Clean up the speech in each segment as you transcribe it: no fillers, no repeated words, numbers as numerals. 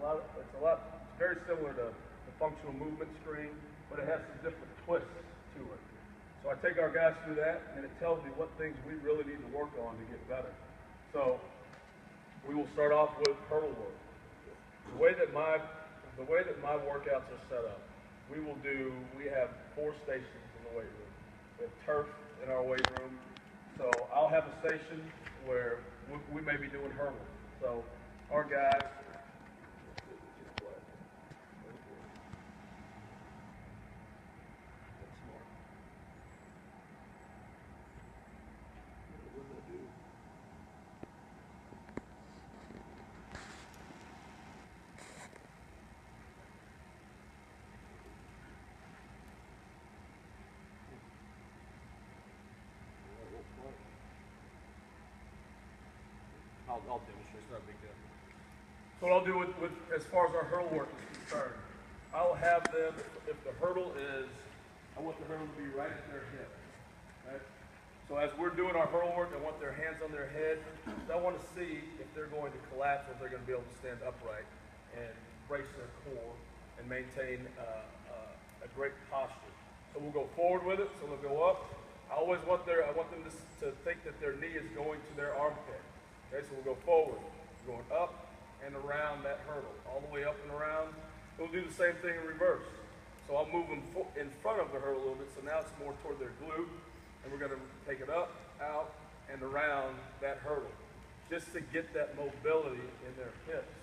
It's very similar to the functional movement screen, but it has some different twists to it. So I take our guys through that, and it tells me what things we really need to work on to get better. So we will start off with hurdle work. The way that my workouts are set up, we have 4 stations in the weight room. We have turf in our weight room. So I'll have a station where we may be doing hurdles. So our guys, I'll demonstrate. It's not a big deal. so what I'll do with as far as our hurdle work is concerned, I'll have them, if the hurdle is, I want the hurdle to be right at their hip. Right? So as we're doing our hurdle work, I want their hands on their head. I want to see if they're going to collapse or if they're going to be able to stand upright and brace their core and maintain a great posture. So we'll go forward with it, so they'll go up. I want them to think that their knee is going to their armpit. Okay, so we'll go forward, going up and around that hurdle, all the way up and around. We'll do the same thing in reverse. So I'll move them in front of the hurdle a little bit, so now it's more toward their glute, and we're going to take it up, out, and around that hurdle, just to get that mobility in their hips.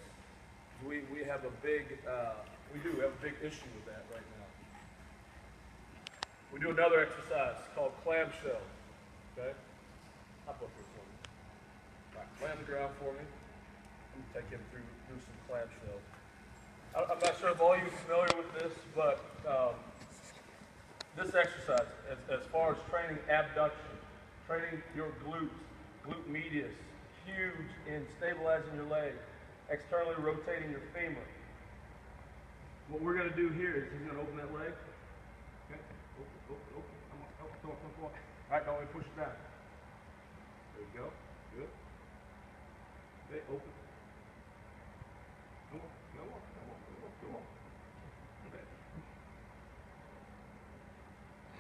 We have a big issue with that right now. We do another exercise called clamshell. Okay, hop up here for me. All right, lay on the ground for me. I'm gonna take him through some clamshells. I'm not sure if all of you are familiar with this, but this exercise, as far as training abduction, training your glute medius, huge in stabilizing your leg, externally rotating your femur. What we're going to do here is he's going to open that leg. Okay, open. Come on. All right, now let me push it down. There you go. Good. Okay, open. Come on. Okay.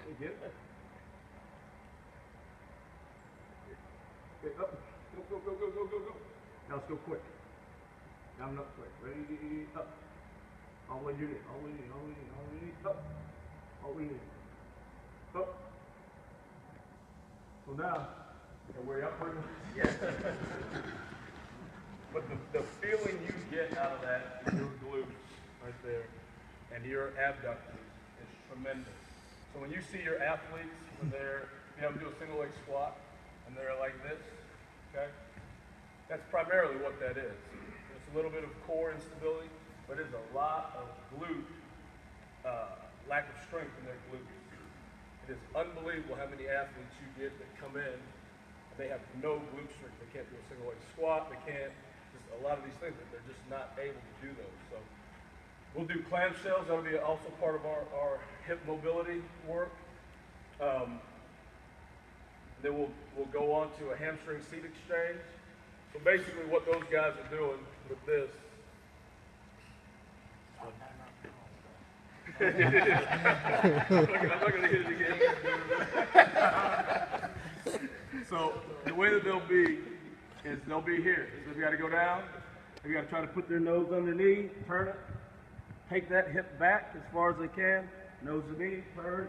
Okay, get it. Okay, up. Go. Now let's go quick. Down and up quick. Ready, up. All the way you need. Up. All we need. Up. So now, we're up pretty much. Yes. But the feeling you get out of that in your glutes right there and your abductors is tremendous. So when you see your athletes, when you have them do a single leg squat and they're like this, okay? That's primarily what that is. It's a little bit of core instability, but it's a lot of glute, lack of strength in their glutes. It is unbelievable how many athletes you get that come in and they have no glute strength. They can't do a single leg squat. They can't, just a lot of these things that they're just not able to do those. So we'll do clamshells. That'll be also part of our hip mobility work. Then we'll go on to a hamstring seat exchange. So basically what those guys are doing with this. I'm not going to hit it again. So the way that they'll be here. So they got to go down. They got to try to put their nose underneath, turn it, take that hip back as far as they can, nose to knee, turn.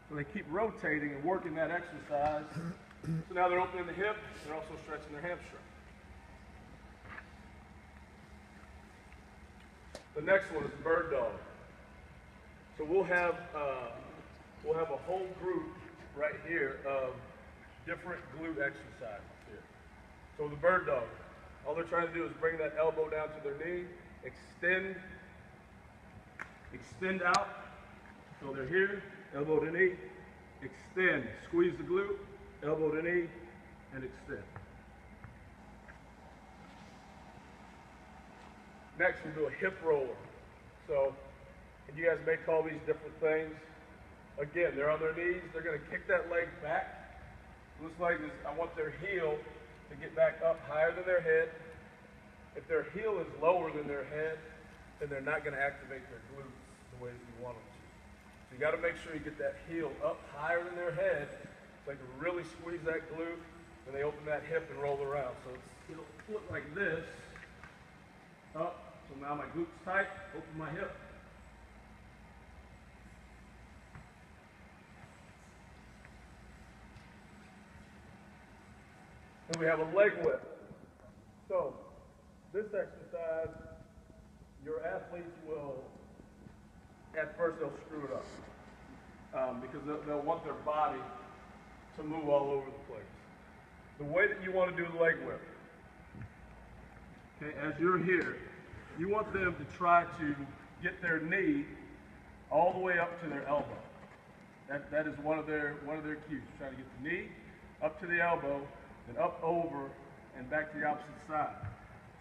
So they keep rotating and working that exercise. So now they're opening the hip, they're also stretching their hamstring. The next one is bird dog. So we'll have a whole group right here of different glute exercises here. So the bird dog, all they're trying to do is bring that elbow down to their knee, extend out. So they're here, elbow to knee, extend, squeeze the glute, elbow to knee, and extend. Next, we'll do a hip roller. So, and you guys may call these different things. Again, they're on their knees. They're going to kick that leg back. Looks like this. I want their heel to to get back up higher than their head. If their heel is lower than their head, then they're not going to activate their glutes the way that you want them to. So you got to make sure you get that heel up higher than their head so they can really squeeze that glute when they open that hip and roll around. So it'll flip like this, up, so now my glute's tight, open my hip. Then we have a leg whip. So this exercise, your athletes will, at first they'll screw it up because they'll want their body to move all over the place. The way that you want to do the leg whip, okay, as you're here, you want them to try to get their knee all the way up to their elbow. That is one of their cues. Try to get the knee up to the elbow, then up over and back to the opposite side.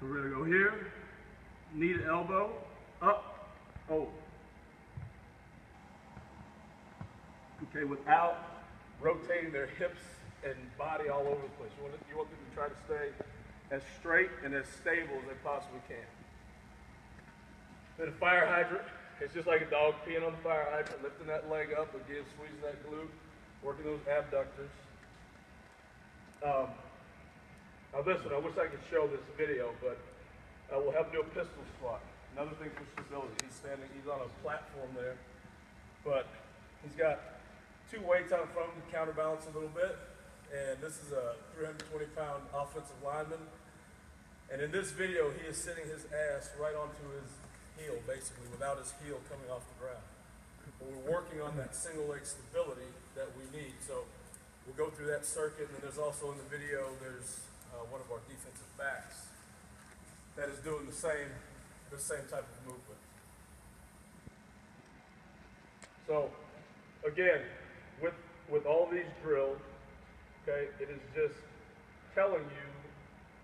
So we're going to go here, knee to elbow, up, over. Okay, without rotating their hips and body all over the place. You want them to try to stay as straight and as stable as they possibly can. Then a fire hydrant. It's just like a dog peeing on the fire hydrant, lifting that leg up, again, squeezing that glute, working those abductors. Now this one, I wish I could show this video, but we'll have him do a pistol squat. Another thing for stability. He's on a platform there, but he's got two weights out in front of him to counterbalance a little bit. And this is a 320-pound offensive lineman. And in this video, he is sitting his ass right onto his heel, basically, without his heel coming off the ground. But we're working on that single leg stability that we need. So we'll go through that circuit, and then there's also in the video, there's one of our defensive backs that is doing the same type of movement. So again, with all these drills, okay, it is just telling you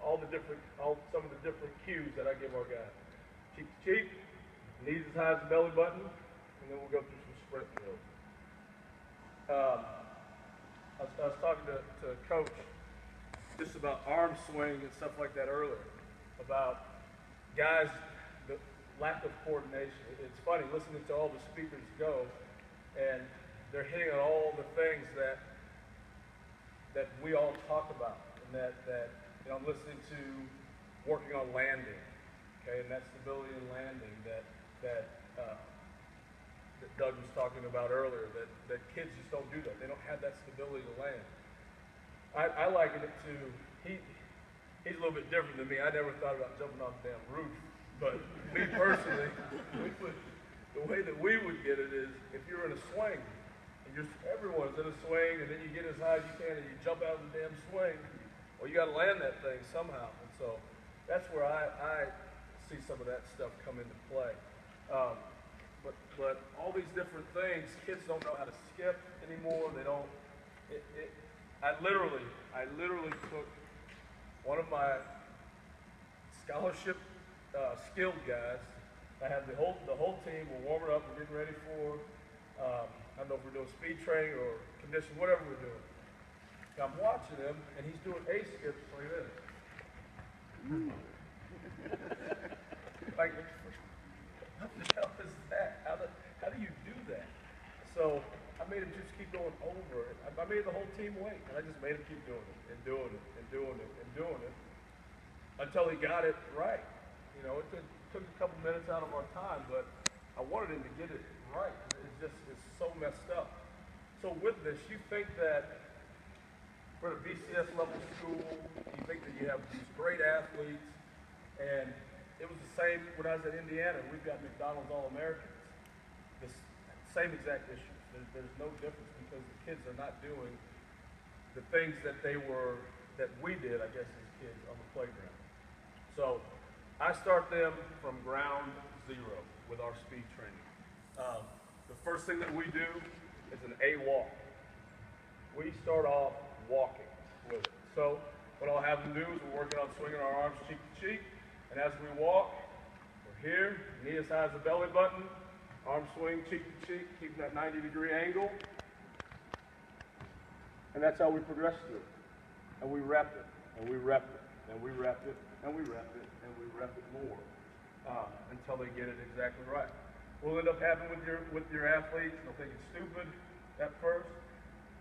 some of the different cues that I give our guys. Cheek to cheek, knees as high as the belly button, and then we'll go through some sprint drills. I was talking to Coach just about arm swing and stuff like that earlier, about guys, the lack of coordination. It's funny listening to all the speakers go, and they're hitting on all the things that we all talk about, and that I'm listening to working on landing, okay, and that stability in landing that Doug was talking about earlier, that kids just don't do that. They don't have that stability to land. I liken it to, he's a little bit different than me. I never thought about jumping off the damn roof, but me personally, the way that we would get it is if you're in a swing, and everyone's in a swing, and then you get as high as you can, and you jump out of the damn swing, well, you got to land that thing somehow. And so that's where I see some of that stuff come into play. But all these different things, kids don't know how to skip anymore. They don't. I literally took one of my scholarship skilled guys. I had the whole team. We're warming up. We're getting ready for. I don't know if we're doing speed training or conditioning, whatever we're doing. I'm watching him, and he's doing A skips like this. Like, what the hell is that? How do you do that? So I made him just keep going over it. I made the whole team wait, and I just made him keep doing it and doing it and doing it and doing it until he got it right. You know, it took a couple minutes out of our time, but I wanted him to get it right. It's so messed up. So with this, you think that for the BCS level school, you think that you have these great athletes, and it was the same when I was at Indiana. We've got McDonald's All-Americans. The same exact issue. There's no difference because the kids are not doing the things that we did, I guess, as kids on the playground. So I start them from ground zero with our speed training. The first thing that we do is an A walk. We start off walking with it. So what I'll have them do is we're working on swinging our arms cheek to cheek, and as we walk, we're here, knee as high as the belly button, arm swing cheek to cheek, keeping that 90-degree angle, and that's how we progress through it. And we rep it, and we rep it, and we rep it, and we rep it, and we rep it more until they get it exactly right. We'll end up having with your athletes, they'll think it's stupid at first,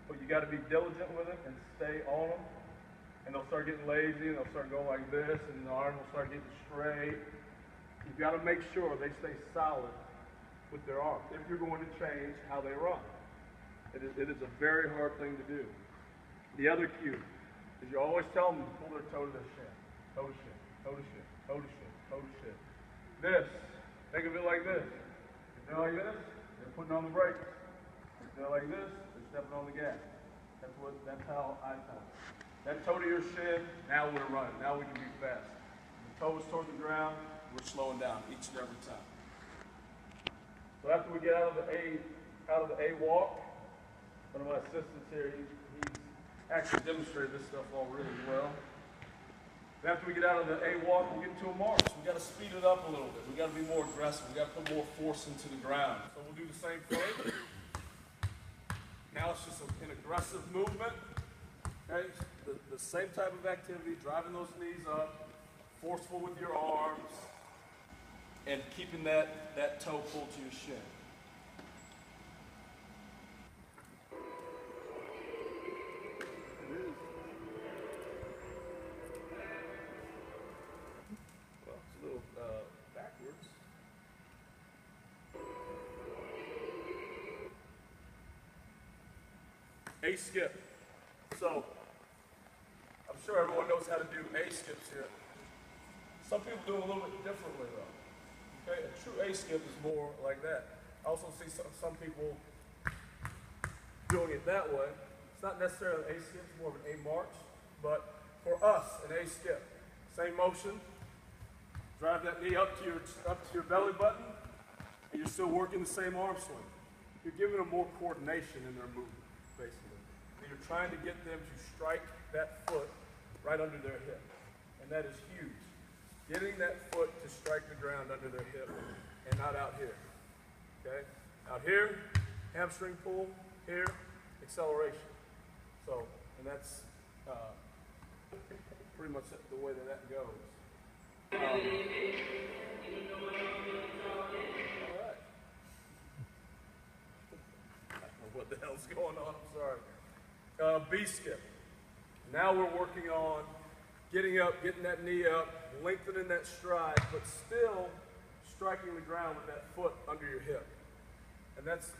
but you got to be diligent with it and stay on them, and they'll start getting lazy, and they'll start going like this, and the arm will start getting straight. You've got to make sure they stay solid with their arms if you're going to change how they run. It is a very hard thing to do. The other cue is you always tell them to pull their toe to their shin. Toe to shin, toe to shin, toe to shin, toe to shin. This, think of it like this. If they're like this, they're putting on the brakes. If they're like this, they're stepping on the gas. That's how I tell them. That toe to your shin, now we're running. Now we can be fast. The toe is toward the ground, we're slowing down each and every time. So after we get out of the A walk, one of my assistants here, he's actually demonstrated this stuff all really well. And after we get out of the A walk, we'll get into a march. We got to speed it up a little bit. We got to be more aggressive. We got to put more force into the ground. So we'll do the same thing. Now it's just an aggressive movement. Okay, the same type of activity, driving those knees up, forceful with your arms, and keeping that toe pulled to your shin. Well, it's a little backwards. A skip. So, I'm sure everyone knows how to do A skips here. Some people do it a little bit differently though. Okay, a true A skip is more like that. I also see some people doing it that way. It's not necessarily an A skip, it's more of an A march. But for us, an A skip, same motion, drive that knee up to your belly button, and you're still working the same arm swing. You're giving them more coordination in their movement, basically. And you're trying to get them to strike that foot right under their hip. And that is huge. Getting that foot to strike the ground under their hip and not out here. Okay? Out here, hamstring pull, here, acceleration. So, and that's pretty much the way that goes. All right. I don't know what the hell's going on, I'm sorry. B skip. Now we're working on getting up, getting that knee up, lengthening that stride, but still striking the ground with that foot under your hip. And that's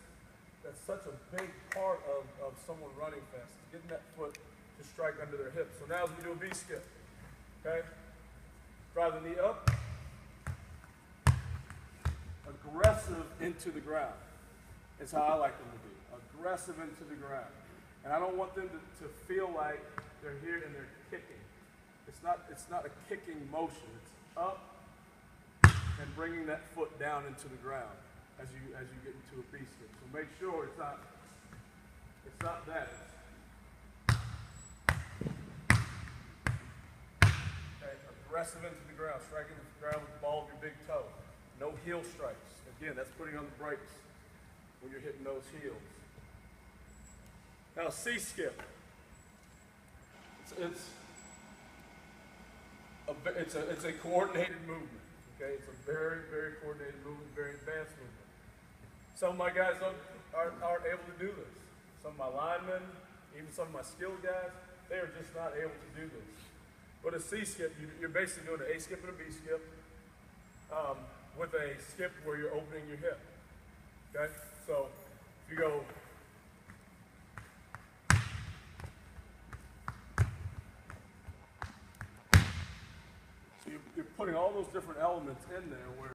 such a big part of someone running fast, is getting that foot to strike under their hip. So now as we do a B skip, okay? Drive the knee up, aggressive into the ground is how I like them to be, aggressive into the ground. And I don't want them to feel like they're here and they're kicking. It's not a kicking motion. It's up and bringing that foot down into the ground as you get into a B skip. So make sure it's not that. Okay, aggressive into the ground, striking the ground with the ball of your big toe. No heel strikes. Again, that's putting on the brakes when you're hitting those heels. Now C skip. It's a coordinated movement. Okay, it's a very, very coordinated movement, very advanced movement. Some of my guys aren't able to do this. Some of my linemen, even some of my skilled guys, they are just not able to do this. But a C skip, you're basically doing an A skip and a B skip with a skip where you're opening your hip. Okay, so if you go. So you're putting all those different elements in there where